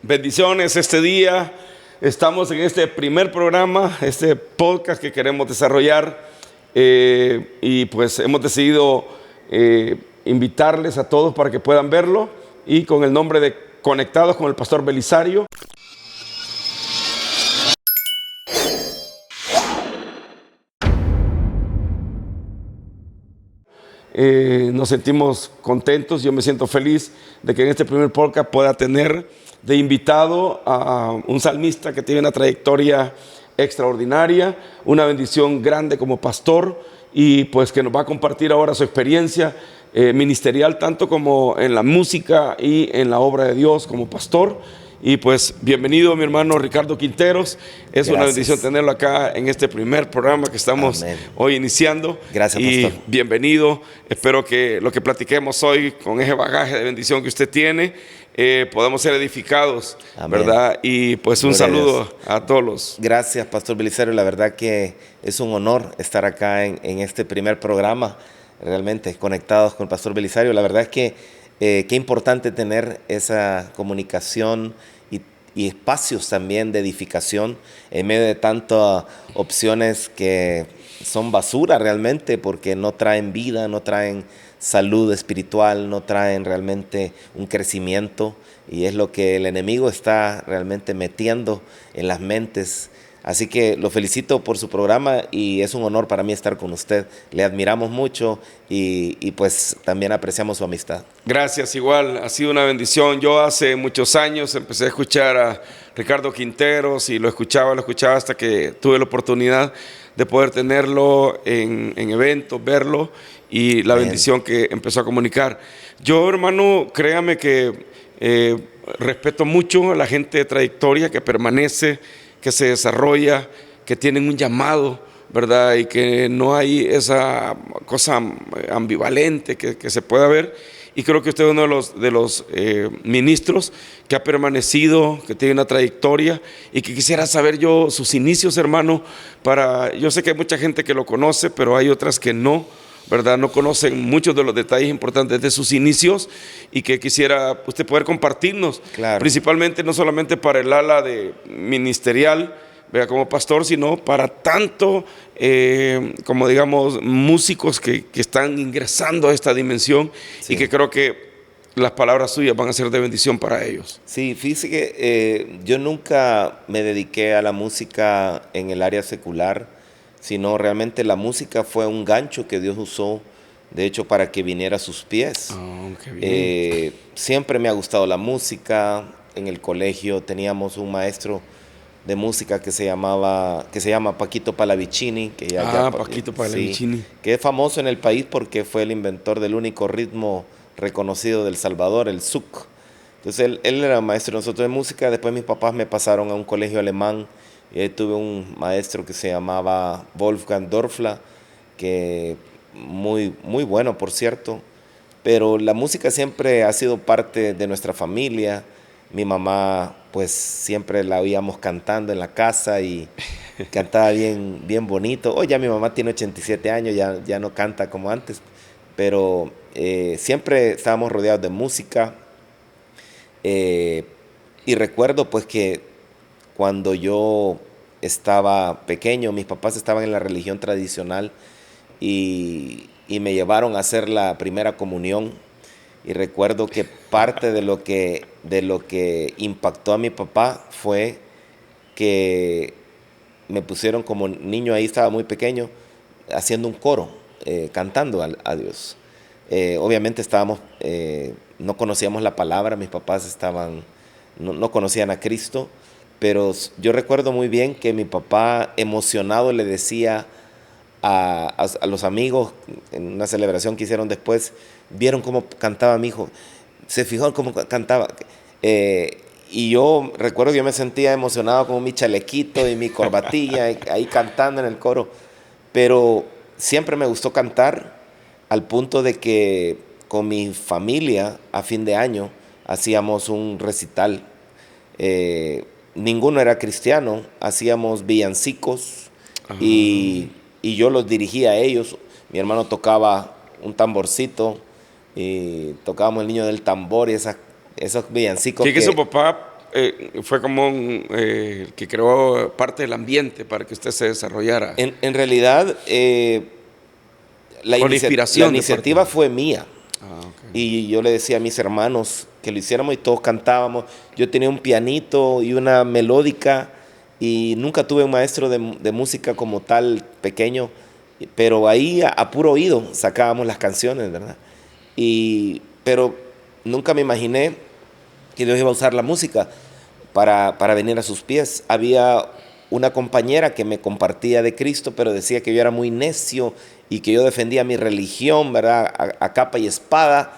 Bendiciones este día. Estamos en este primer programa, este podcast que queremos desarrollar y pues hemos decidido invitarles a todos para que puedan verlo y con el nombre de Conectados con el Pastor Belisario. Nos sentimos contentos, yo me siento feliz de que en este primer podcast pueda tener de invitado a un salmista que tiene una trayectoria extraordinaria, una bendición grande como pastor y pues que nos va a compartir ahora su experiencia ministerial tanto como en la música y en la obra de Dios como pastor. Y pues bienvenido mi hermano Ricardo Quinteros, es una bendición tenerlo acá en este primer programa que estamos hoy iniciando. Gracias, y pastor. Bienvenido, espero que lo que platiquemos hoy con ese bagaje de bendición que usted tiene, podamos ser edificados. Amén. ¿Verdad? Y pues un Gloria saludo a todos los... Gracias, Pastor Belisario, la verdad que es un honor estar acá en este primer programa, realmente Conectados con el Pastor Belisario. La verdad es que qué importante tener esa comunicación y espacios también de edificación en medio de tantas opciones que son basura realmente, porque no traen vida, no traen salud espiritual, no traen realmente un crecimiento, y es lo que el enemigo está realmente metiendo en las mentes. Así que lo felicito por su programa y es un honor para mí estar con usted. Le admiramos mucho y pues también apreciamos su amistad. Gracias, igual, ha sido una bendición. Yo hace muchos años empecé a escuchar a Ricardo Quinteros y lo escuchaba hasta que tuve la oportunidad de poder tenerlo en eventos, verlo y la bendición que empezó a comunicar. Yo, hermano, créame que respeto mucho a la gente de trayectoria que permanece, que se desarrolla, que tienen un llamado, ¿verdad? Y que no hay esa cosa ambivalente que se pueda ver. Y creo que usted es uno de los ministros que ha permanecido, que tiene una trayectoria y que quisiera saber yo sus inicios, hermano. Yo sé que hay mucha gente que lo conoce, pero hay otras que no, ¿verdad? No conocen muchos de los detalles importantes de sus inicios y que quisiera usted poder compartirnos, claro. Principalmente no solamente para el ala de ministerial, ¿verdad? Como pastor, sino para tanto, como digamos, músicos que están ingresando a esta dimensión, sí. Y que creo que las palabras suyas van a ser de bendición para ellos. Sí, fíjese que yo nunca me dediqué a la música en el área secular, sino realmente la música fue un gancho que Dios usó, de hecho, para que viniera a sus pies. Oh, qué bien. Siempre me ha gustado la música. En el colegio teníamos un maestro de música que se llama Paquito Palavicini, Paquito Palavicini. Sí, que es famoso en el país porque fue el inventor del único ritmo reconocido del Salvador, el zouk. Entonces él era maestro de nosotros de música. Después mis papás me pasaron a un colegio alemán. Y ahí tuve un maestro que se llamaba Wolfgang Dorfla, que muy, muy bueno, por cierto. Pero la música siempre ha sido parte de nuestra familia. Mi mamá, pues siempre la oíamos cantando en la casa y cantaba bien, bien bonito. Hoy ya mi mamá tiene 87 años, ya no canta como antes. Pero siempre estábamos rodeados de música. Y recuerdo pues que cuando yo estaba pequeño, mis papás estaban en la religión tradicional y me llevaron a hacer la primera comunión. Y recuerdo que parte de lo que impactó a mi papá fue que me pusieron como niño, ahí estaba muy pequeño, haciendo un coro, cantando a Dios. Obviamente no conocíamos la palabra, mis papás no conocían a Cristo. Pero yo recuerdo muy bien que mi papá, emocionado, le decía a los amigos en una celebración que hicieron después, vieron cómo cantaba mi hijo, se fijaron cómo cantaba. Y yo recuerdo que yo me sentía emocionado con mi chalequito y mi corbatilla, ahí cantando en el coro. Pero siempre me gustó cantar, al punto de que con mi familia a fin de año hacíamos un recital. Ninguno era cristiano, hacíamos villancicos y yo los dirigía a ellos. Mi hermano tocaba un tamborcito y tocábamos el niño del tambor y esos villancicos. Sí, que su papá fue como que creó parte del ambiente para que usted se desarrollara. En realidad, la iniciativa fue mía. Okay. Y yo le decía a mis hermanos que lo hiciéramos y todos cantábamos. Yo tenía un pianito y una melódica y nunca tuve un maestro de música como tal pequeño, pero ahí a puro oído sacábamos las canciones, ¿verdad? Pero nunca me imaginé que Dios iba a usar la música para venir a sus pies. Había una compañera que me compartía de Cristo, pero decía que yo era muy necio y que yo defendía mi religión, ¿verdad? A capa y espada.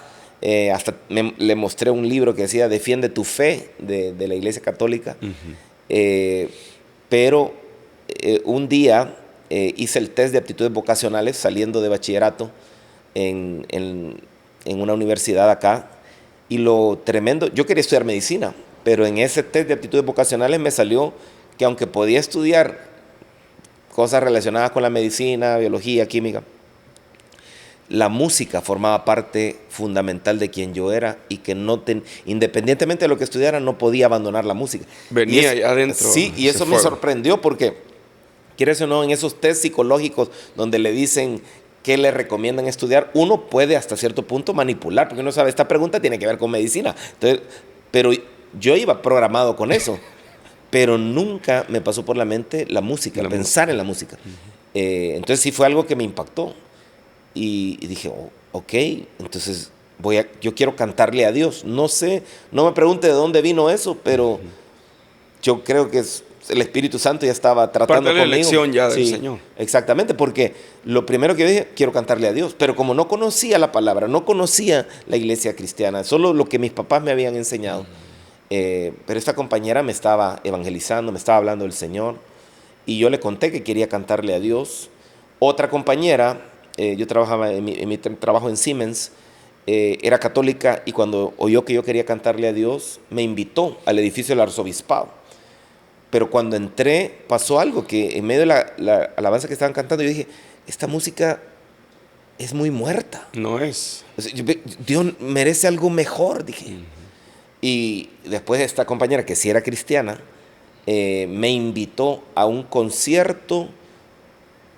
Hasta le mostré un libro que decía Defiende tu fe, de la Iglesia Católica. Pero un día hice el test de aptitudes vocacionales saliendo de bachillerato en una universidad acá. Y lo tremendo, yo quería estudiar medicina, pero en ese test de aptitudes vocacionales me salió que aunque podía estudiar cosas relacionadas con la medicina, biología, química, la música formaba parte fundamental de quien yo era y que independientemente de lo que estudiara, no podía abandonar la música. Venía ahí adentro. Sí, y eso me sorprendió porque, quieres o no, en esos test psicológicos donde le dicen qué le recomiendan estudiar, uno puede hasta cierto punto manipular, porque uno sabe, esta pregunta tiene que ver con medicina. Entonces, pero yo iba programado con eso, pero nunca me pasó por la mente la música, pensar en la música. Entonces sí fue algo que me impactó. Y dije, ok, entonces yo quiero cantarle a Dios. No sé, no me pregunte de dónde vino eso, pero yo creo que el Espíritu Santo ya estaba tratando conmigo. La elección ya del Señor. Exactamente, porque lo primero que yo dije, quiero cantarle a Dios. Pero como no conocía la palabra, no conocía la iglesia cristiana, solo lo que mis papás me habían enseñado. Pero esta compañera me estaba evangelizando, me estaba hablando del Señor. Y yo le conté que quería cantarle a Dios. Otra compañera, yo trabajaba en mi trabajo en Siemens, era católica y cuando oyó que yo quería cantarle a Dios, me invitó al edificio del arzobispado. Pero cuando entré, pasó algo que en medio de la alabanza que estaban cantando, yo dije, esta música es muy muerta. No es. O sea, Dios merece algo mejor, dije. Y después esta compañera, que sí era cristiana, me invitó a un concierto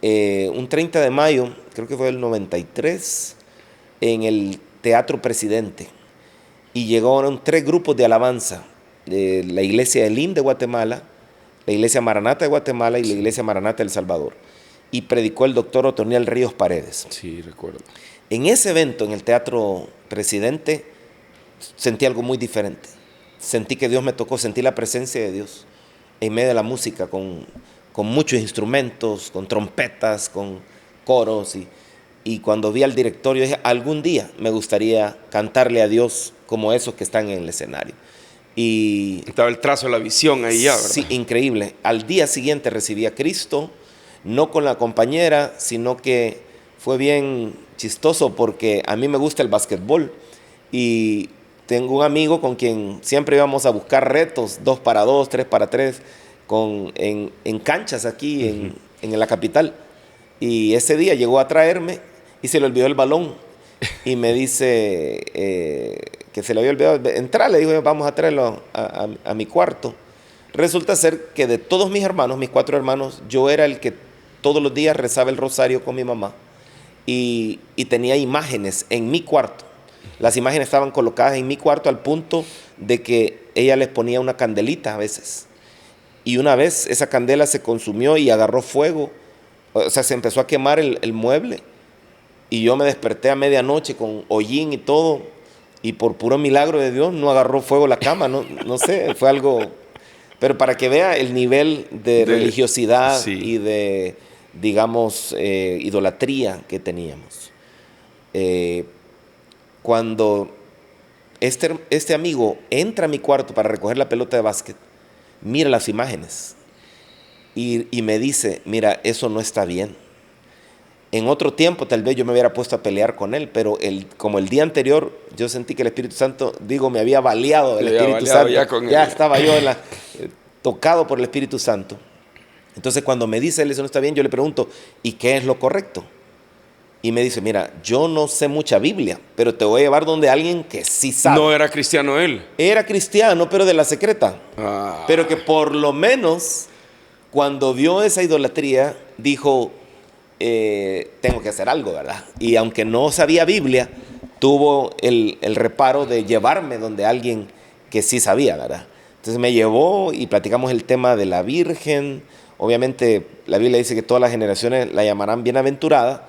un 30 de mayo, creo que fue el 93, en el Teatro Presidente. Y llegaron 3 grupos de alabanza, de la Iglesia Elim de Guatemala, la Iglesia Maranata de Guatemala y la Iglesia Maranata de El Salvador. Y predicó el doctor Otoniel Ríos Paredes. Sí, recuerdo. En ese evento, en el Teatro Presidente, sentí algo muy diferente. Sentí que Dios me tocó, sentí la presencia de Dios en medio de la música, con muchos instrumentos, con trompetas, con coros. Y cuando vi al directorio dije, algún día me gustaría cantarle a Dios como esos que están en el escenario. Y estaba el trazo de la visión ahí ya, ¿verdad? Sí, increíble. Al día siguiente recibí a Cristo, no con la compañera, sino que fue bien chistoso porque a mí me gusta el básquetbol y tengo un amigo con quien siempre íbamos a buscar retos, 2x2, 3x3, en canchas aquí en la capital. Y ese día llegó a traerme y se le olvidó el balón. Y me dice que se le había olvidado entrar. Le digo, vamos a traerlo a mi cuarto. Resulta ser que de todos mis hermanos, mis 4 hermanos, yo era el que todos los días rezaba el rosario con mi mamá. Y tenía imágenes en mi cuarto. Las imágenes estaban colocadas en mi cuarto al punto de que ella les ponía una candelita a veces. Y una vez esa candela se consumió y agarró fuego. O sea, se empezó a quemar el mueble. Y yo me desperté a medianoche con hollín y todo. Y por puro milagro de Dios no agarró fuego la cama. No sé, fue algo... Pero para que vea el nivel de religiosidad y de, digamos, idolatría que teníamos. Cuando este amigo entra a mi cuarto para recoger la pelota de básquet, mira las imágenes y me dice, mira, eso no está bien. En otro tiempo tal vez yo me hubiera puesto a pelear con él, pero como el día anterior yo sentí que el Espíritu Santo, me había baleado el Espíritu Santo. Ya estaba yo tocado por el Espíritu Santo. Entonces cuando me dice él eso no está bien, yo le pregunto, ¿y qué es lo correcto? y me dice, mira, yo no sé mucha Biblia, pero te voy a llevar donde alguien que sí sabe. No era cristiano él. Era cristiano, pero de la secreta. Ah. Pero que por lo menos, cuando vio esa idolatría, dijo, tengo que hacer algo, ¿verdad? Y aunque no sabía Biblia, tuvo el reparo de llevarme donde alguien que sí sabía, ¿verdad? Entonces me llevó y platicamos el tema de la Virgen. Obviamente la Biblia dice que todas las generaciones la llamarán bienaventurada,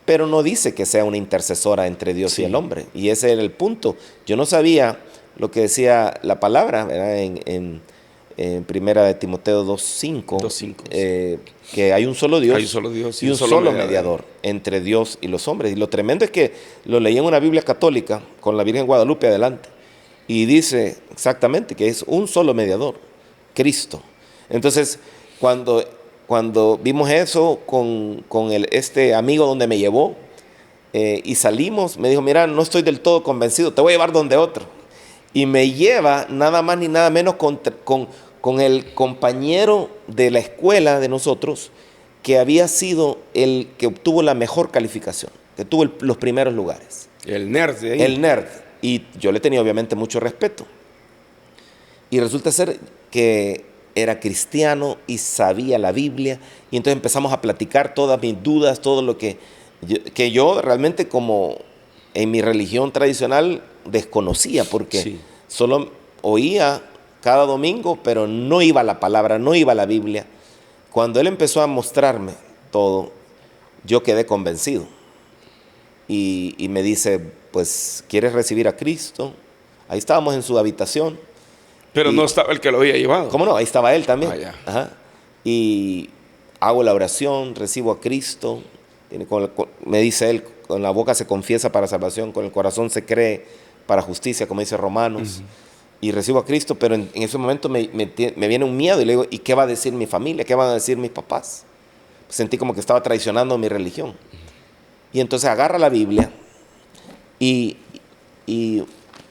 pero no dice que sea una intercesora entre Dios y el hombre. Y ese era el punto. Yo no sabía lo que decía la palabra, ¿verdad? En primera de Timoteo 2:5, que hay un solo Dios, y un solo mediador entre Dios y los hombres. Y lo tremendo es que lo leí en una Biblia católica con la Virgen Guadalupe adelante. Y dice exactamente que es un solo mediador, Cristo. Entonces, cuando vimos eso con este amigo donde me llevó y salimos, me dijo, mira, no estoy del todo convencido, te voy a llevar donde otro. Y me lleva nada más ni nada menos con el compañero de la escuela de nosotros, que había sido el que obtuvo la mejor calificación, que tuvo los primeros lugares. El nerd de ahí. El nerd. Y yo le tenía obviamente mucho respeto. Y resulta ser que era cristiano y sabía la Biblia. Y entonces empezamos a platicar todas mis dudas, todo lo que yo realmente, como en mi religión tradicional, desconocía, porque solo oía cada domingo, pero no iba a la palabra, no iba a la Biblia. Cuando él empezó a mostrarme todo, yo quedé convencido. Y me dice, pues, ¿quieres recibir a Cristo? Ahí estábamos en su habitación. Pero no estaba el que lo había llevado. ¿Cómo no? Ahí estaba él también. Ya. Ajá. Y hago la oración, recibo a Cristo. Me dice él, con la boca se confiesa para salvación, con el corazón se cree para justicia, como dice Romanos. Y recibo a Cristo, pero en ese momento me viene un miedo y le digo, ¿y qué va a decir mi familia? ¿Qué van a decir mis papás? Sentí como que estaba traicionando mi religión. Y entonces agarra la Biblia y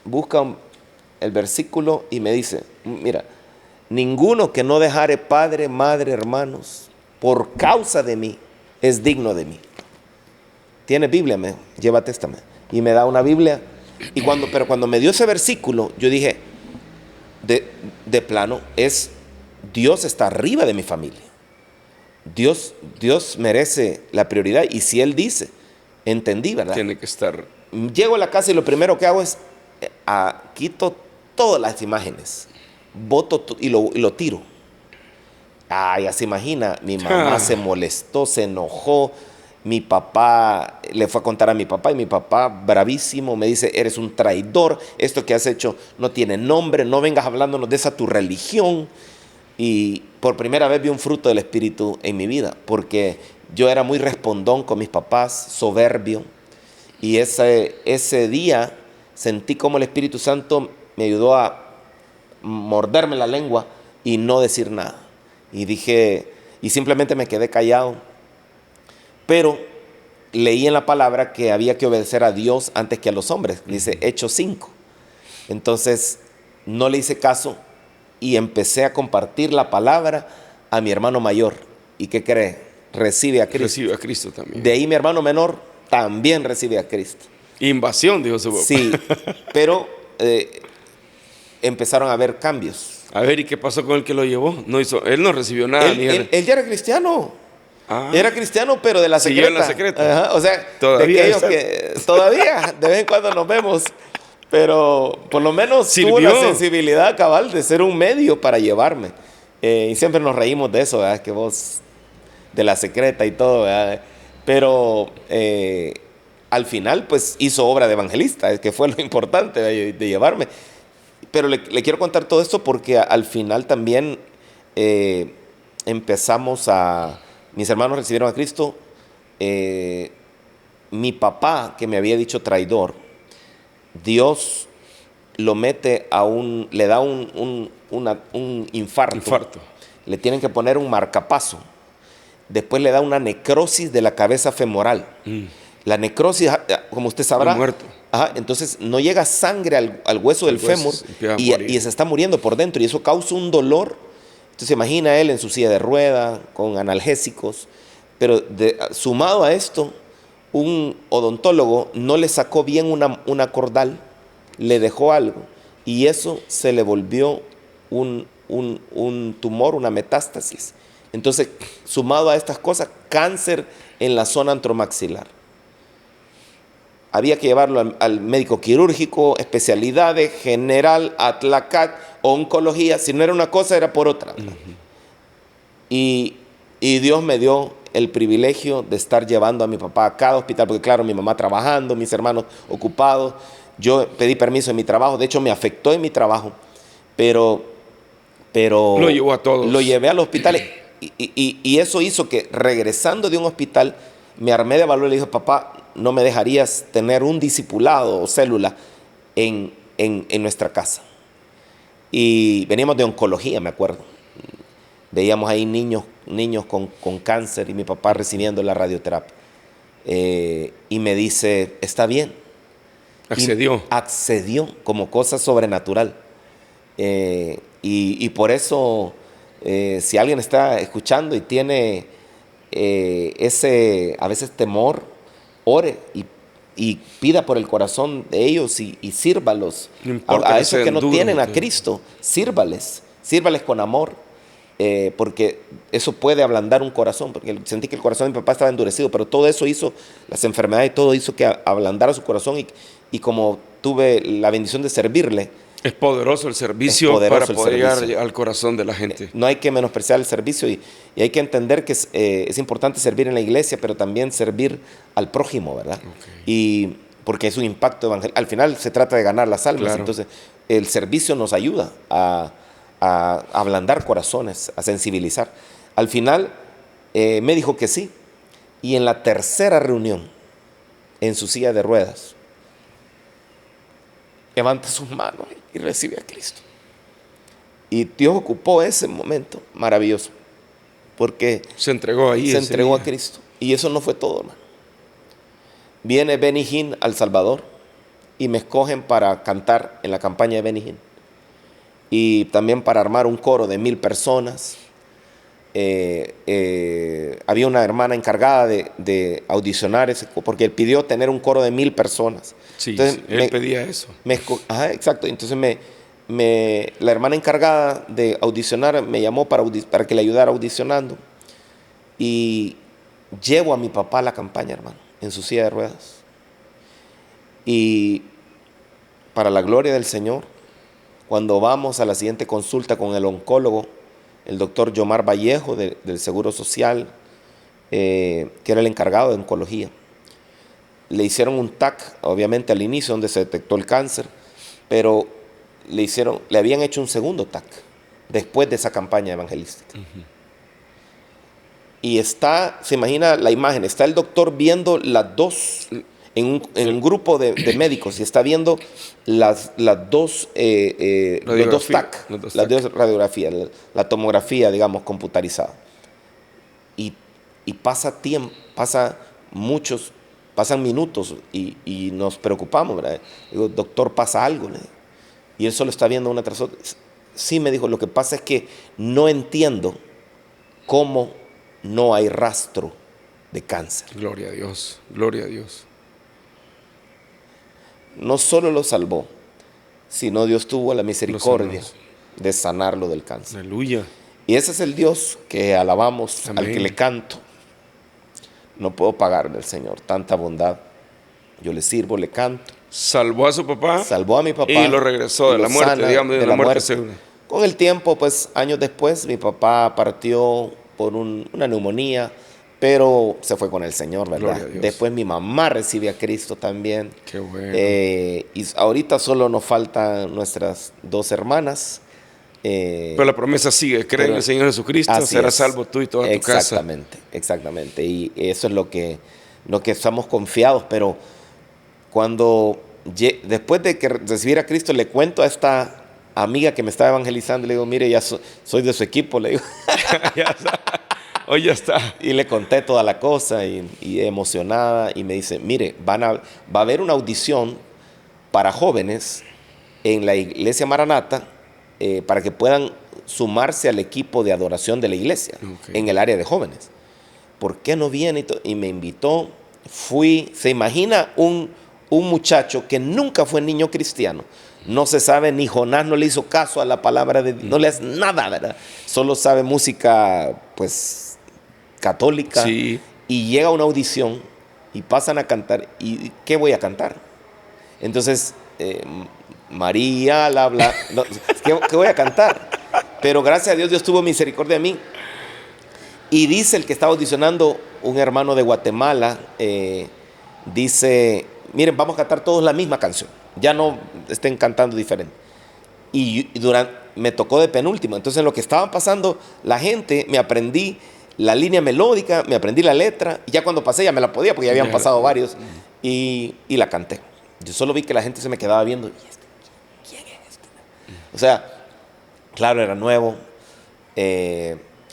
busca el versículo y me dice, mira, ninguno que no dejare padre, madre, hermanos, por causa de mí, es digno de mí. ¿Tienes Biblia? Llévate esta. Y me da una Biblia. Pero cuando me dio ese versículo, yo dije, de plano, Dios está arriba de mi familia. Dios merece la prioridad. Y si Él dice, entendí, ¿verdad? Tiene que estar. Llego a la casa y lo primero que hago es quito todas las imágenes, boto y lo tiro. Ya se imagina, mi mamá se molestó, se enojó. Mi papá le fue a contar a mi papá y mi papá, bravísimo, me dice, eres un traidor, esto que has hecho no tiene nombre, no vengas hablándonos de esa tu religión. Y por primera vez vi un fruto del Espíritu en mi vida, porque yo era muy respondón con mis papás, soberbio, y ese día sentí como el Espíritu Santo me ayudó a morderme la lengua y no decir nada. Y simplemente me quedé callado. Pero leí en la palabra que había que obedecer a Dios antes que a los hombres. Dice Hechos 5. Entonces no le hice caso y empecé a compartir la palabra a mi hermano mayor. ¿Y qué cree? Recibe a Cristo. Recibe a Cristo también. De ahí mi hermano menor también recibe a Cristo. Invasión, dijo su papá. Sí, pero empezaron a haber cambios. A ver, ¿y qué pasó con el que lo llevó? Él no recibió nada. Él ya era cristiano. Era cristiano, pero de la secreta. Siguió en la secreta. Ajá, o sea, todavía de aquellos que todavía, de vez en cuando nos vemos, pero por lo menos tuvo la sensibilidad cabal de ser un medio para llevarme. Y siempre nos reímos de eso, ¿verdad? Que vos, de la secreta y todo, ¿verdad? Pero al final, pues, hizo obra de evangelista, que fue lo importante de llevarme. Pero le quiero contar todo esto porque al final también empezamos mis hermanos recibieron a Cristo. Mi papá, que me había dicho traidor, Dios lo mete le da un infarto. Le tienen que poner un marcapaso. Después le da una necrosis de la cabeza femoral. La necrosis, como usted sabrá, muerto. Entonces no llega sangre al hueso del fémur y se está muriendo por dentro y eso causa un dolor. Entonces imagina él en su silla de rueda, con analgésicos, pero sumado a esto, un odontólogo no le sacó bien una cordal, le dejó algo y eso se le volvió un tumor, una metástasis. Entonces, sumado a estas cosas, cáncer en la zona antromaxilar. Había que llevarlo al médico quirúrgico, especialidades, general, Atlacat, oncología. Si no era una cosa, era por otra. Y Dios me dio el privilegio de estar llevando a mi papá a cada hospital, porque claro, mi mamá trabajando, mis hermanos ocupados. Yo pedí permiso en mi trabajo, de hecho me afectó en mi trabajo, pero lo llevó a todos. Lo llevé al hospital y eso hizo que regresando de un hospital me armé de valor y le dije, papá, no me dejarías tener un discipulado o célula en nuestra casa. Y veníamos de oncología, me acuerdo. Veíamos ahí niños con cáncer y mi papá recibiendo la radioterapia. Y me dice, está bien. Accedió. Accedió como cosa sobrenatural. Y por eso, si alguien está escuchando y tiene ese, a veces, temor, ore y pida por el corazón de ellos y sírvalos. No a esos que no tienen a Cristo, sírvales con amor. Porque eso puede ablandar un corazón, porque sentí que el corazón de mi papá estaba endurecido, pero todo eso hizo, las enfermedades, todo hizo que ablandara su corazón y como tuve la bendición de servirle. Es poderoso el servicio para poder llegar al corazón de la gente. No hay que menospreciar el servicio y hay que entender que es importante servir en la iglesia, pero también servir al prójimo, ¿verdad? Okay. Y porque es un impacto evangélico. Al final se trata de ganar las almas, claro. Entonces el servicio nos ayuda a ablandar corazones, a sensibilizar. Al final me dijo que sí. Y en la tercera reunión, en su silla de ruedas, levanta sus manos y recibe a Cristo. Y Dios ocupó ese momento maravilloso, porque se entregó ahí. Se entregó a Cristo. Y eso no fue todo, hermano. Viene Benny Hinn al Salvador y me escogen para cantar en la campaña de Benny Hinn. Y también para armar un coro de 1,000 personas. Había una hermana encargada de audicionar, porque él pidió tener un coro de 1,000 personas. Sí, entonces, él pedía eso. Ajá, exacto. Entonces la hermana encargada de audicionar me llamó para que le ayudara audicionando. Y llevo a mi papá a la campaña, hermano, en su silla de ruedas. Y para la gloria del Señor, cuando vamos a la siguiente consulta con el oncólogo, el doctor Yomar Vallejo del Seguro Social, que era el encargado de oncología, le hicieron un TAC, obviamente al inicio, donde se detectó el cáncer, pero le habían hecho un segundo TAC después de esa campaña evangelística. Uh-huh. Y se imagina la imagen, está el doctor viendo las dos, en un grupo de médicos, y está viendo las dos TAC, las dos radiografías, la tomografía, digamos, computarizada. Y pasan minutos y nos preocupamos, ¿verdad? Digo, doctor, pasa algo, ¿verdad? Y él solo está viendo una tras otra. Sí, me dijo, lo que pasa es que no entiendo cómo no hay rastro de cáncer. Gloria a Dios, gloria a Dios. No solo lo salvó, sino Dios tuvo la misericordia de sanarlo del cáncer. Aleluya. Y ese es el Dios que alabamos, amén, al que le canto. No puedo pagarle al Señor tanta bondad. Yo le sirvo, le canto. Salvó a su papá. Salvó a mi papá. Y lo regresó de la muerte, digamos, de la muerte segura. Con el tiempo, pues años después, mi papá partió por una neumonía, pero se fue con el Señor, ¿verdad? Después mi mamá recibe a Cristo también. Qué bueno. Y ahorita solo nos faltan nuestras 2 hermanas. Pero la promesa sigue, cree en el Señor Jesucristo, serás salvo tú y toda tu casa. Exactamente. Y eso es lo que estamos confiados. Pero después de que recibiera a Cristo, le cuento a esta amiga que me estaba evangelizando, le digo, mire, ya soy de su equipo, le digo. Hoy ya está. Y le conté toda la cosa y emocionada, y me dice, mire, va a haber una audición para jóvenes en la iglesia Maranata, para que puedan sumarse al equipo de adoración de la iglesia, en el área de jóvenes. ¿Por qué no viene? Y me invitó, se imagina un muchacho que nunca fue niño cristiano, no se sabe, ni Jonás no le hizo caso a la palabra de Dios, no le hace nada, ¿verdad? Solo sabe música, pues, católica, Sí. y llega a una audición y pasan a cantar, ¿y qué voy a cantar? Entonces, María, la bla, no, ¿qué voy a cantar? Pero gracias a Dios, Dios tuvo misericordia de mí. Y dice el que estaba audicionando, un hermano de Guatemala, dice, miren, vamos a cantar todos la misma canción, ya no estén cantando diferente. Y me tocó de penúltimo, entonces lo que estaba pasando, la gente, me aprendí la línea melódica, me aprendí la letra, y ya cuando pasé ya me la podía, porque ya habían pasado varios, y la canté. Yo solo vi que la gente se me quedaba viendo, ¿quién es este? O sea, claro, era nuevo.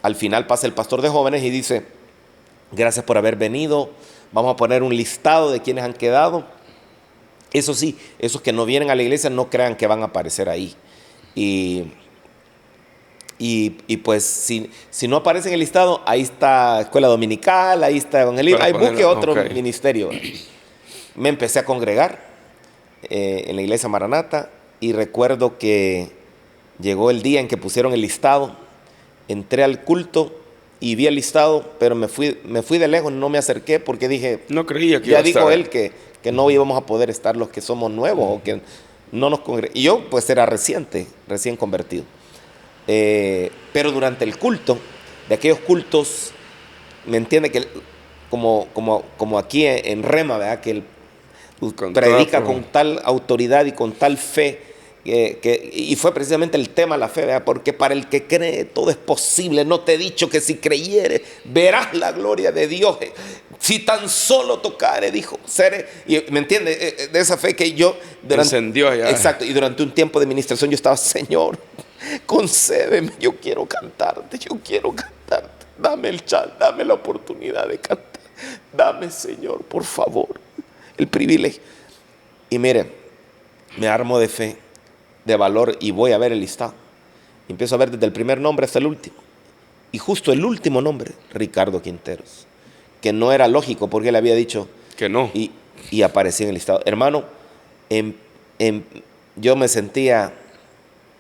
Al final pasa el pastor de jóvenes y dice, gracias por haber venido, vamos a poner un listado de quienes han quedado. Eso sí, esos que no vienen a la iglesia no crean que van a aparecer ahí. Y pues si no aparece en el listado, ahí está escuela dominical, ahí está evangelismo, ahí busque otro ministerio. Me empecé a congregar en la iglesia Maranata, y recuerdo que llegó el día en que pusieron el listado, entré al culto y vi el listado, pero me fui de lejos, no me acerqué porque dije, No creía que ya iba a dijo estar. él que no íbamos a poder estar los que somos nuevos o que no nos congregamos. Y yo pues era recién convertido. Pero durante el culto, de aquellos cultos, me entiende que como aquí en Rema, ¿verdad? Que él predica con tal autoridad y con tal fe, y fue precisamente el tema la fe, ¿verdad? Porque para el que cree todo es posible. No te he dicho que si creyere verás la gloria de Dios, si tan solo tocare, dijo, seré. Y me entiende, de esa fe que yo encendió ya. Exacto, y durante un tiempo de ministración yo estaba, Señor, concédeme, yo quiero cantarte, dame el chance, dame la oportunidad de cantar, dame, Señor, por favor, el privilegio. Y mire, me armo de fe, de valor, y voy a ver el listado. Y empiezo a ver desde el primer nombre hasta el último. Y justo el último nombre, Ricardo Quinteros, que no era lógico porque él había dicho que no. Y aparecía en el listado. Hermano, yo me sentía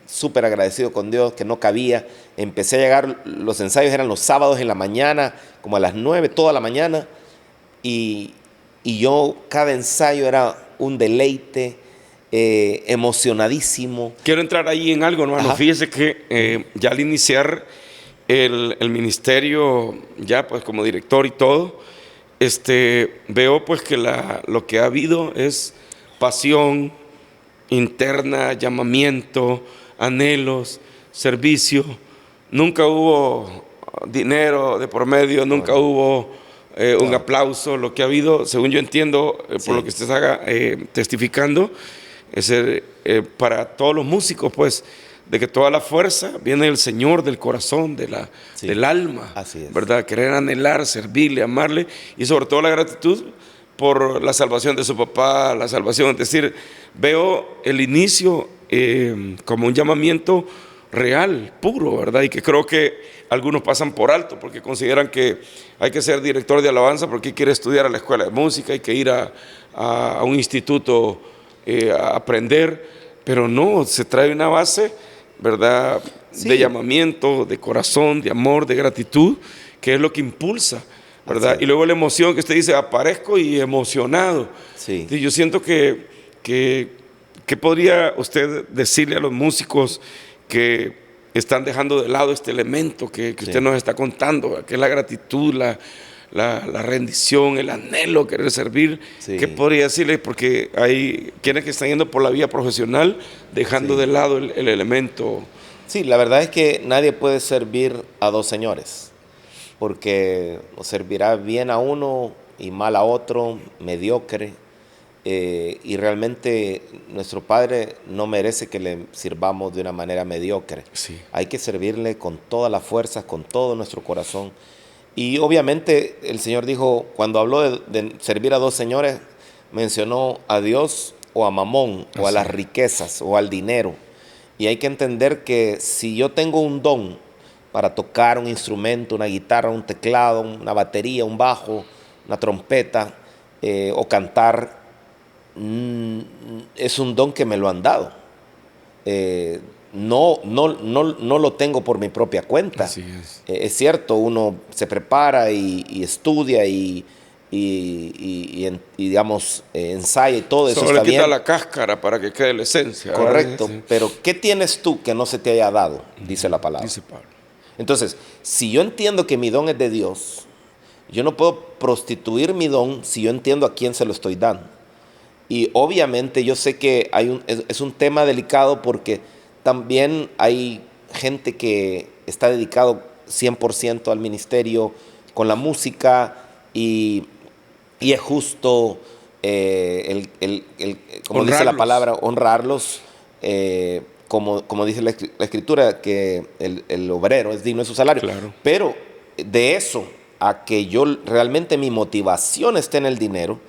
súper agradecido con Dios, que no cabía. Empecé a llegar, los ensayos eran los sábados en la mañana, como a las 9, toda la mañana. Y yo, cada ensayo era un deleite, emocionadísimo. Quiero entrar ahí en algo, hermano. Ajá. Fíjese que ya al iniciar el ministerio, ya pues como director y todo, veo pues que lo que ha habido es pasión interna, llamamiento, anhelos, servicio. Nunca hubo dinero de por medio, nunca hubo un aplauso. Lo que ha habido, según yo entiendo, por lo que usted está testificando, es para todos los músicos, pues, de que toda la fuerza viene del Señor, del corazón, del alma. Así es. ¿Verdad? Querer anhelar, servirle, amarle, y sobre todo la gratitud por la salvación de su papá, la salvación. Es decir, veo el inicio como un llamamiento real, puro, ¿verdad? Y que creo que algunos pasan por alto porque consideran que hay que ser director de alabanza porque quiere estudiar a la escuela de música, hay que ir a un instituto a aprender, pero no, se trae una base, ¿verdad? Sí. De llamamiento, de corazón, de amor, de gratitud, que es lo que impulsa, ¿verdad? Y luego la emoción que usted dice, aparezco y emocionado. Sí. Yo siento que podría usted decirle a los músicos que están dejando de lado este elemento que usted nos está contando, que es la gratitud, la rendición, el anhelo, querer servir. Sí. ¿Qué podría decirle? Porque hay quienes que están yendo por la vía profesional, dejando de lado el elemento. Sí, la verdad es que nadie puede servir a dos señores, porque servirá bien a uno y mal a otro, mediocre. Y realmente nuestro Padre no merece que le sirvamos de una manera mediocre. Sí. Hay que servirle con todas las fuerzas, con todo nuestro corazón. Y obviamente el Señor dijo, cuando habló de servir a dos señores, mencionó a Dios o a Mamón, o a las riquezas, o al dinero. Y hay que entender que si yo tengo un don para tocar un instrumento, una guitarra, un teclado, una batería, un bajo, una trompeta, o cantar, es un don que me lo han dado. No lo tengo por mi propia cuenta. Así es. Es cierto, uno se prepara y estudia y digamos, ensaya y todo eso. Solo está le quita bien. la cáscara para que quede la esencia. Correcto, ¿verdad? Sí. pero ¿qué tienes tú que no se te haya dado? Dice la palabra. Dice Pablo. Entonces, si yo entiendo que mi don es de Dios, yo no puedo prostituir mi don si yo entiendo a quién se lo estoy dando. Y obviamente yo sé que es un tema delicado porque también hay gente que está dedicado 100% al ministerio con la música y es justo, como dice la Honrarlos. palabra, honrarlos, como dice la escritura, que el obrero es digno de su salario. Claro. Pero de eso a que yo realmente mi motivación esté en el dinero,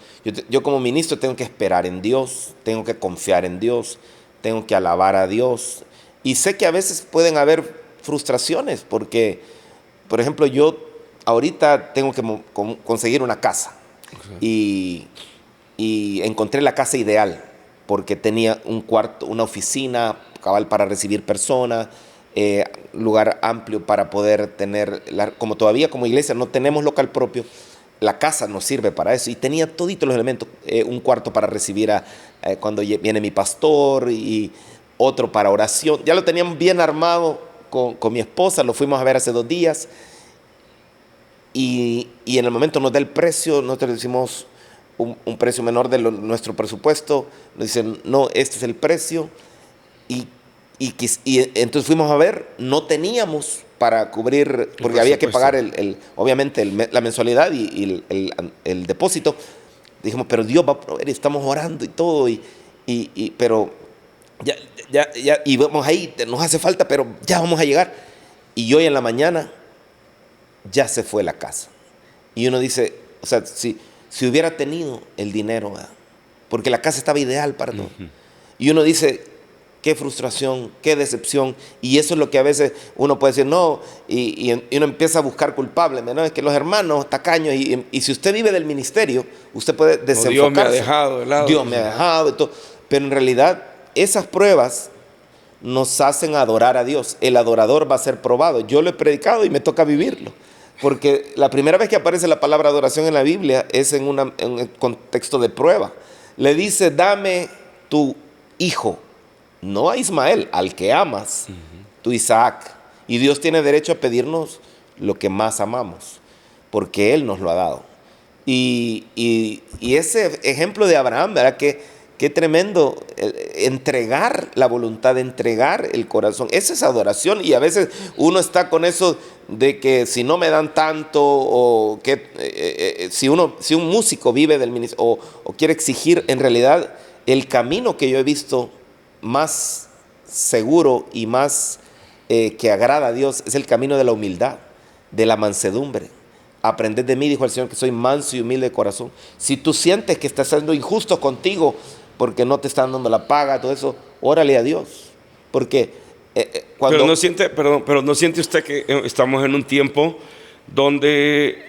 yo como ministro tengo que esperar en Dios, tengo que confiar en Dios, tengo que alabar a Dios. Y sé que a veces pueden haber frustraciones porque, por ejemplo, yo ahorita tengo que conseguir una casa. Okay. Y encontré la casa ideal porque tenía un cuarto, una oficina cabal para recibir personas, lugar amplio para poder tener, como todavía como iglesia no tenemos local propio, la casa nos sirve para eso y tenía toditos los elementos, un cuarto para recibir cuando viene mi pastor y otro para oración, ya lo teníamos bien armado con mi esposa, lo fuimos a ver hace 2 días y en el momento nos da el precio, nosotros decimos un precio menor de nuestro presupuesto, nos dicen no, este es el precio y entonces fuimos a ver, no teníamos para cubrir, porque había que pagar obviamente la mensualidad y el depósito. Dijimos, pero Dios va a proveer, estamos orando y todo, pero ya, y vamos ahí, nos hace falta, pero ya vamos a llegar. Y hoy en la mañana ya se fue la casa. Y uno dice, o sea, si hubiera tenido el dinero, ¿verdad? Porque la casa estaba ideal para todo. Y uno dice, qué frustración, qué decepción. Y eso es lo que a veces uno puede decir, no, y uno empieza a buscar culpables, ¿no? Es que los hermanos tacaños, y si usted vive del ministerio, usted puede desenfocarse. Dios me ha dejado de lado. Dios me ha dejado y todo. Pero en realidad, esas pruebas nos hacen adorar a Dios. El adorador va a ser probado. Yo lo he predicado y me toca vivirlo. Porque la primera vez que aparece la palabra adoración en la Biblia es en un contexto de prueba. Le dice, dame tu hijo, no a Ismael, al que amas, tu Isaac. Y Dios tiene derecho a pedirnos lo que más amamos, porque Él nos lo ha dado. Y ese ejemplo de Abraham, ¿verdad? Qué tremendo, entregar la voluntad, entregar el corazón. Esa es adoración y a veces uno está con eso de que si no me dan tanto o que si un músico vive del ministerio o quiere exigir, en realidad el camino que yo he visto más seguro y más que agrada a Dios es el camino de la humildad, de la mansedumbre. Aprended de mí, dijo el Señor, que soy manso y humilde de corazón. Si tú sientes que estás siendo injusto contigo porque no te están dando la paga, todo eso, órale a Dios. Porque cuando... Pero no siente usted que estamos en un tiempo donde,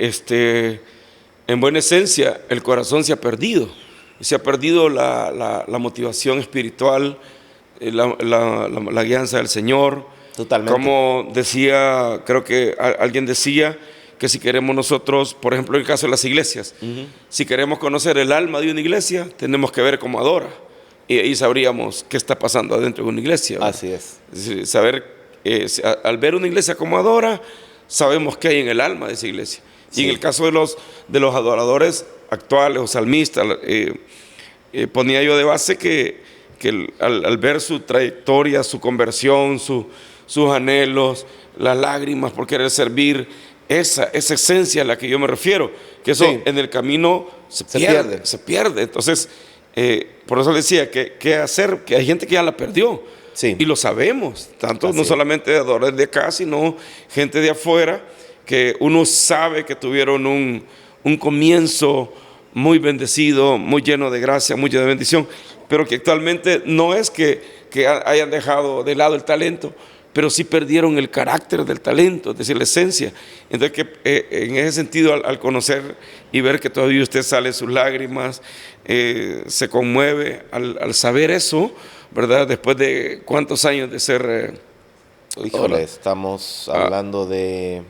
en buena esencia, el corazón se ha perdido. Se ha perdido la motivación espiritual, la guianza del Señor. Totalmente. Como decía, creo que alguien decía que si queremos nosotros, por ejemplo en el caso de las iglesias, si queremos conocer el alma de una iglesia, tenemos que ver cómo adora. Y ahí sabríamos qué está pasando adentro de una iglesia, ¿verdad? Así es. Saber, al ver una iglesia como adora, sabemos qué hay en el alma de esa iglesia. Sí. Y en el caso de los adoradores actuales o salmistas, ponía yo de base que al ver su trayectoria, su conversión, sus anhelos, las lágrimas por querer servir, esa esencia a la que yo me refiero, que eso sí, en el camino se pierde. Entonces, por eso decía qué hacer, que hay gente que ya la perdió. Sí. Y lo sabemos, tanto así no solamente de adoradores de acá, sino gente de afuera, que uno sabe que tuvieron un comienzo muy bendecido, muy lleno de gracia, muy lleno de bendición, pero que actualmente no es que hayan dejado de lado el talento, pero sí perdieron el carácter del talento, es decir, la esencia. Entonces, en ese sentido, al conocer y ver que todavía usted sale sus lágrimas, se conmueve al saber eso, ¿verdad? Después de cuántos años de ser... Híjole, estamos hablando de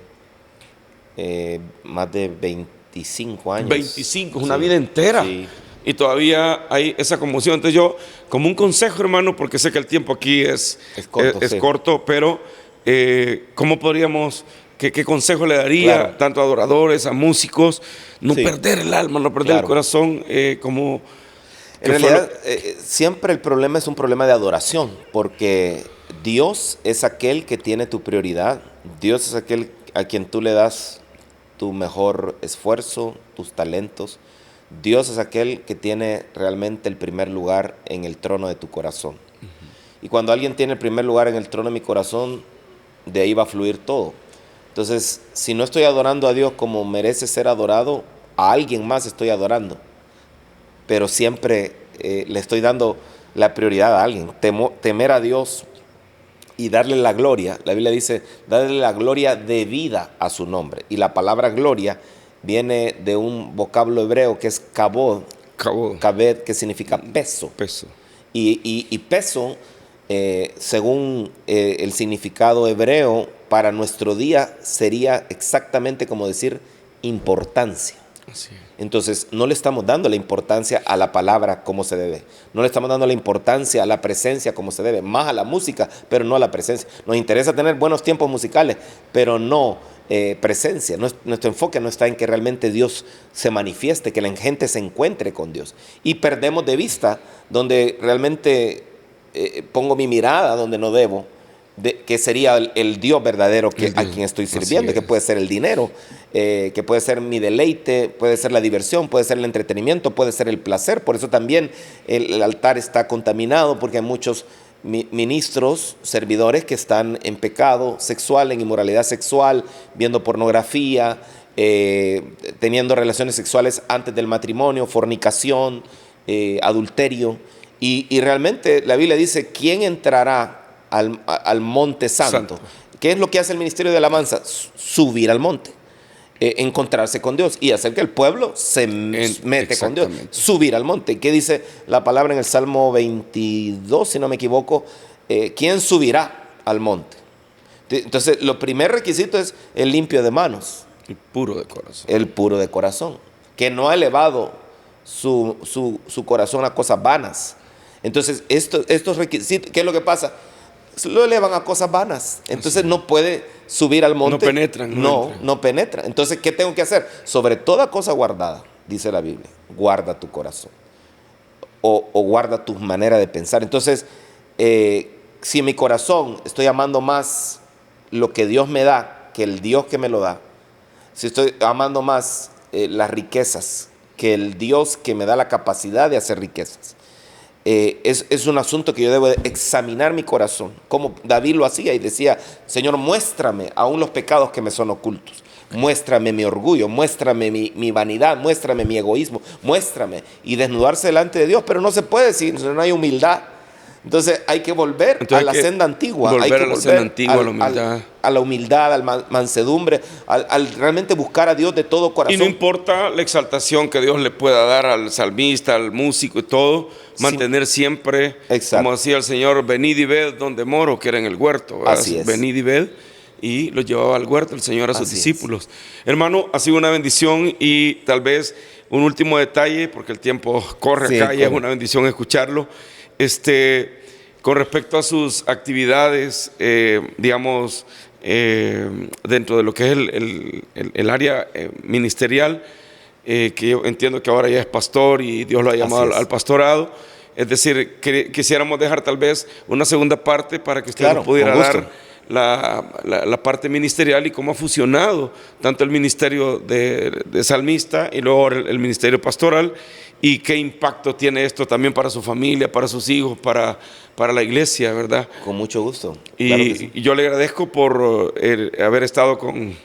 más de 25 años. 25, es una vida entera. Sí. Y todavía hay esa conmoción. Entonces yo, como un consejo, hermano, porque sé que el tiempo aquí es corto, corto, pero ¿cómo podríamos, qué consejo le daría tanto a adoradores, a músicos, no perder el alma, no perder el corazón, como... En realidad, siempre el problema es un problema de adoración, porque Dios es aquel que tiene tu prioridad, Dios es aquel a quien tú le das tu mejor esfuerzo, tus talentos. Dios es aquel que tiene realmente el primer lugar en el trono de tu corazón. Y cuando alguien tiene el primer lugar en el trono de mi corazón, de ahí va a fluir todo. Entonces, si no estoy adorando a Dios como merece ser adorado, a alguien más estoy adorando. Pero siempre le estoy dando la prioridad a alguien. Temer a Dios y darle la gloria. La Biblia dice, darle la gloria debida a su nombre. Y la palabra gloria viene de un vocablo hebreo que es kabod, que significa peso. Y peso, según el significado hebreo, para nuestro día sería exactamente como decir importancia. Así es. Entonces, no le estamos dando la importancia a la palabra como se debe. No le estamos dando la importancia a la presencia como se debe. Más a la música, pero no a la presencia. Nos interesa tener buenos tiempos musicales, pero no presencia. Nuestro enfoque no está en que realmente Dios se manifieste, que la gente se encuentre con Dios. Y perdemos de vista donde realmente pongo mi mirada donde no debo, que sería el Dios verdadero a quien estoy sirviendo, que puede ser el dinero, que puede ser mi deleite, puede ser la diversión, puede ser el entretenimiento, puede ser el placer. Por eso también el altar está contaminado, porque hay muchos ministros, servidores que están en pecado sexual, en inmoralidad sexual, viendo pornografía, teniendo relaciones sexuales antes del matrimonio, fornicación, adulterio. Y realmente la Biblia dice, ¿quién entrará al monte santo? ¿Qué es lo que hace el ministerio de alabanza? Subir al monte, encontrarse con Dios y hacer que el pueblo se mete con Dios. Subir al monte. ¿Qué dice la palabra en el Salmo 22, si no me equivoco? ¿Quién subirá al monte? Entonces, lo primer requisito es el limpio de manos. El puro de corazón. El puro de corazón. Que no ha elevado su corazón a cosas vanas. Entonces, estos requisitos, ¿qué es lo que pasa? Lo elevan a cosas vanas. Entonces no puede subir al monte. No penetran. No penetra. Entonces, ¿qué tengo que hacer? Sobre toda cosa guardada, dice la Biblia, guarda tu corazón. O guarda tu manera de pensar. Entonces, si en mi corazón estoy amando más lo que Dios me da que el Dios que me lo da, si estoy amando más las riquezas que el Dios que me da la capacidad de hacer riquezas, es un asunto que yo debo de examinar mi corazón, como David lo hacía y decía, Señor, muéstrame aún los pecados que me son ocultos, muéstrame mi orgullo, muéstrame mi vanidad, muéstrame mi egoísmo, muéstrame, y desnudarse delante de Dios, pero no se puede si no hay humildad. Entonces hay que volver a la senda antigua, hay que volver a la humildad, a la mansedumbre, al realmente buscar a Dios de todo corazón. Y no importa la exaltación que Dios le pueda dar al salmista, al músico y todo, mantener siempre, como decía el Señor, venid y ved donde moro, que era en el huerto. Así es. Venid y ved, y los llevaba al huerto el Señor a sus discípulos. Hermano, ha sido una bendición, y tal vez un último detalle, porque el tiempo corre acá y es una bendición escucharlo. Con respecto a sus actividades, digamos, dentro de lo que es el área ministerial, que yo entiendo que ahora ya es pastor y Dios lo ha llamado al pastorado. Es decir, quisiéramos dejar tal vez una segunda parte para que usted nos pudiera dar la parte ministerial y cómo ha fusionado tanto el ministerio de salmista y luego el ministerio pastoral, y qué impacto tiene esto también para su familia, para sus hijos, para la iglesia, ¿verdad? Con mucho gusto. Y, claro que sí. Y yo le agradezco por haber estado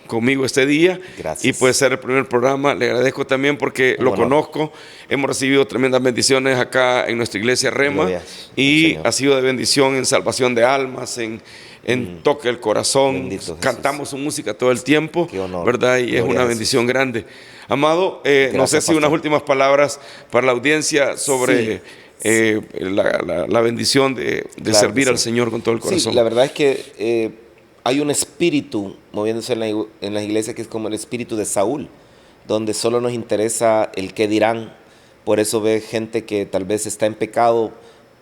conmigo este día. Gracias. Y puede ser el primer programa. Le agradezco también porque lo conozco. Hemos recibido tremendas bendiciones acá en nuestra iglesia Rema. Gloria y Señor. Ha sido de bendición en salvación de almas, en toque el corazón. Bendito Jesús. Cantamos su música todo el tiempo, Qué honor. ¿verdad? Y es Gloria una a bendición grande. Amado, no sé si pastor. unas últimas palabras para la audiencia sobre la bendición de Claro servir que al sí. Señor con todo el corazón. Sí, la verdad es que hay un espíritu moviéndose en las iglesias que es como el espíritu de Saúl, donde solo nos interesa el qué dirán. Por eso ve gente que tal vez está en pecado,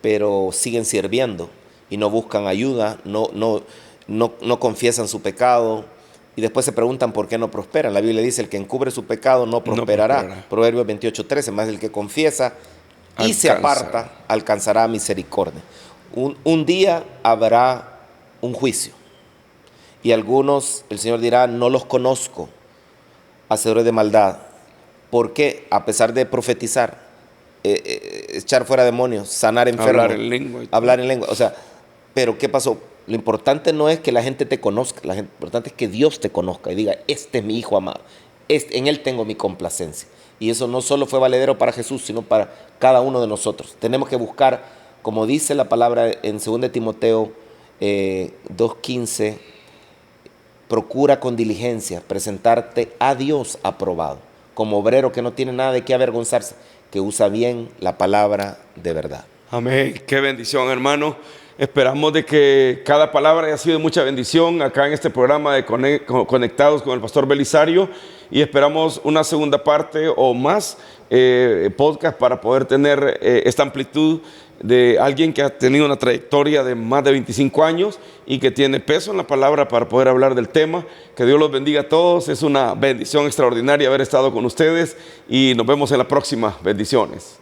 pero siguen sirviendo y no buscan ayuda, no confiesan su pecado y después se preguntan por qué no prosperan. La Biblia dice, el que encubre su pecado no prosperará. Proverbios 28:13, más el que confiesa y se aparta, alcanzará misericordia. Un día habrá un juicio y algunos, el Señor dirá, no los conozco, hacedores de maldad. Porque a pesar de profetizar, echar fuera demonios, sanar enfermos, hablar en lengua, o sea, pero ¿qué pasó? Lo importante no es que la gente te conozca, lo importante es que Dios te conozca y diga, este es mi hijo amado, en él tengo mi complacencia. Y eso no solo fue valedero para Jesús, sino para cada uno de nosotros. Tenemos que buscar, como dice la palabra en 2 Timoteo 2:15, procura con diligencia presentarte a Dios aprobado, como obrero que no tiene nada de qué avergonzarse, que usa bien la palabra de verdad. Amén. Qué bendición, hermano. Esperamos de que cada palabra haya sido de mucha bendición acá en este programa de Conectados con el Pastor Belisario, y esperamos una segunda parte o más podcast para poder tener esta amplitud de alguien que ha tenido una trayectoria de más de 25 años y que tiene peso en la palabra para poder hablar del tema. Que Dios los bendiga a todos. Es una bendición extraordinaria haber estado con ustedes y nos vemos en la próxima. Bendiciones.